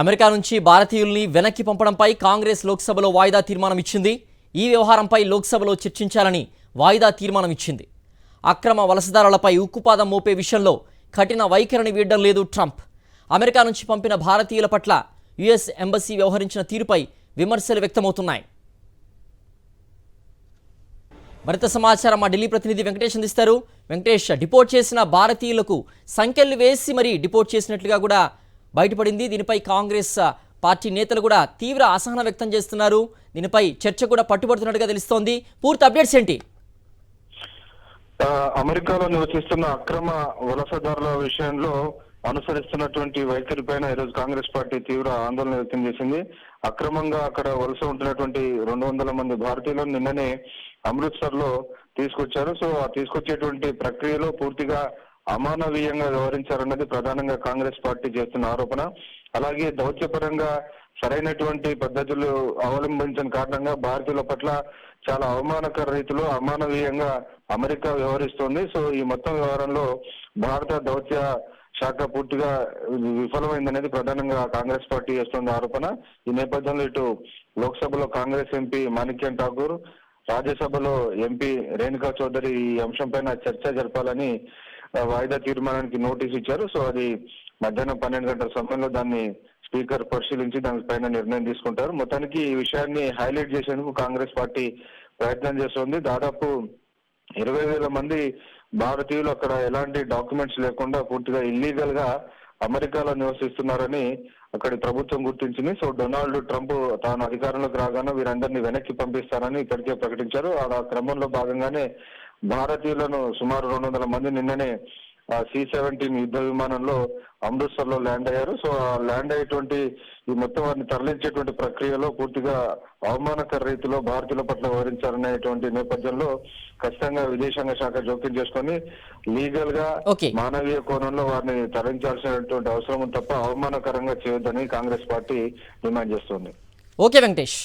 America నుంచి భారతీయుల్ని వెనక్కి పంపడంపై కాంగ్రెస్ లోక్సభలో వాయిదా తీర్మానం ఇచ్చింది. ఈ వ్యవహారంపై లోక్సభలో చర్చించాలని వాయిదా తీర్మానం ఇచ్చింది. అక్రమ వలసదారులపై ఉక్కుపాదం మోపే విషయంలో కఠిన వైఖరిని వీడడం లేదు ట్రంప్. అమెరికా నుంచి పంపిన భారతీయుల పట్ల యుఎస్ ఎంబసీ వ్యవహరించిన తీరుపై విమర్శలు వ్యక్తమవుతున్నాయి. మరింత సమాచారం మా ఢిల్లీ ప్రతినిధి వెంకటేష్ అందిస్తారు. వెంకటేష్, డిపోర్ట్ చేసిన భారతీయులకు సంఖ్యలు వేసి మరీ డిపోర్ట్ చేసినట్లుగా కూడా బయటపడింది. దీనిపై కాంగ్రెస్ పార్టీ నేతలు కూడా తీవ్ర అసహనం వ్యక్తం చేస్తున్నారు. దీనిపై చర్చ కూడా పట్టుబడుతున్నట్టుగా తెలుస్తోంది. పూర్తి అప్డేట్స్ ఏంటి? అమెరికాలో నివసిస్తున్న అక్రమ వలసదారుల విషయంలో అనుసరిస్తున్నటువంటి వైఖరి పైన ఈరోజు కాంగ్రెస్ పార్టీ తీవ్ర ఆందోళన వ్యక్తం చేసింది. అక్రమంగా అక్కడ వలస ఉంటున్నటువంటి 200 మంది భారతీయులను నిన్ననే అమృత్సర్ లో తీసుకొచ్చారు. సో ఆ తీసుకొచ్చేటువంటి ప్రక్రియలో పూర్తిగా అమానవీయంగా వ్యవహరించారన్నది ప్రధానంగా కాంగ్రెస్ పార్టీ చేస్తున్న ఆరోపణ. అలాగే దౌత్యపరంగా సరైనటువంటి పద్ధతులు అవలంబించిన కారణంగా భారతీయుల పట్ల చాలా అవమానకర రీతిలో అమానవీయంగా అమెరికా వ్యవహరిస్తోంది. సో ఈ మొత్తం వ్యవహారంలో భారత దౌత్య శాఖ పూర్తిగా విఫలమైందనేది ప్రధానంగా కాంగ్రెస్ పార్టీ చేస్తున్న ఆరోపణ. ఈ నేపథ్యంలో ఇటు లోక్సభలో కాంగ్రెస్ ఎంపీ మాణిక్యం ఠాకూర్, రాజ్యసభలో ఎంపీ రేణుకా చౌదరి ఈ అంశం పైన చర్చ జరపాలని వాయిదా తీర్మానానికి నోటీస్ ఇచ్చారు. సో అది మధ్యాహ్నం 12 గంటల సమయంలో దాన్ని స్పీకర్ పరిశీలించి దానిపైన నిర్ణయం తీసుకుంటారు. మొత్తానికి ఈ విషయాన్ని హైలైట్ చేసేందుకు కాంగ్రెస్ పార్టీ ప్రయత్నం చేస్తోంది. దాదాపు 20,000 మంది భారతీయులు అక్కడ ఎలాంటి డాక్యుమెంట్స్ లేకుండా పూర్తిగా ఇల్లీగల్ గా అమెరికాలో నివసిస్తున్నారని అక్కడి ప్రభుత్వం గుర్తించింది. సో డొనాల్డ్ ట్రంప్ తాను అధికారంలోకి రాగానే వీరందరినీ వెనక్కి పంపిస్తారని ఇప్పటికే ప్రకటించారు. ఆ క్రమంలో భాగంగానే భారతీయులను సుమారు 200 మంది నిన్ననే C-17 యుద్ధ విమానంలో అమృత్సర్ లో ల్యాండ్ అయ్యారు. సో ఆ ల్యాండ్ అయ్యేటువంటి ఈ మొత్తం వారిని తరలించేటువంటి ప్రక్రియలో పూర్తిగా అవమానకర రీతిలో భారతీయుల పట్ల వివరించారనేటువంటి నేపథ్యంలో ఖచ్చితంగా విదేశాంగ శాఖ జోక్యం చేసుకొని లీగల్ గా మానవీయ కోణంలో వారిని తరలించాల్సినటువంటి అవసరం తప్ప అవమానకరంగా చేయొద్దని కాంగ్రెస్ పార్టీ డిమాండ్ చేస్తుంది. ఓకే వెంకటేష్.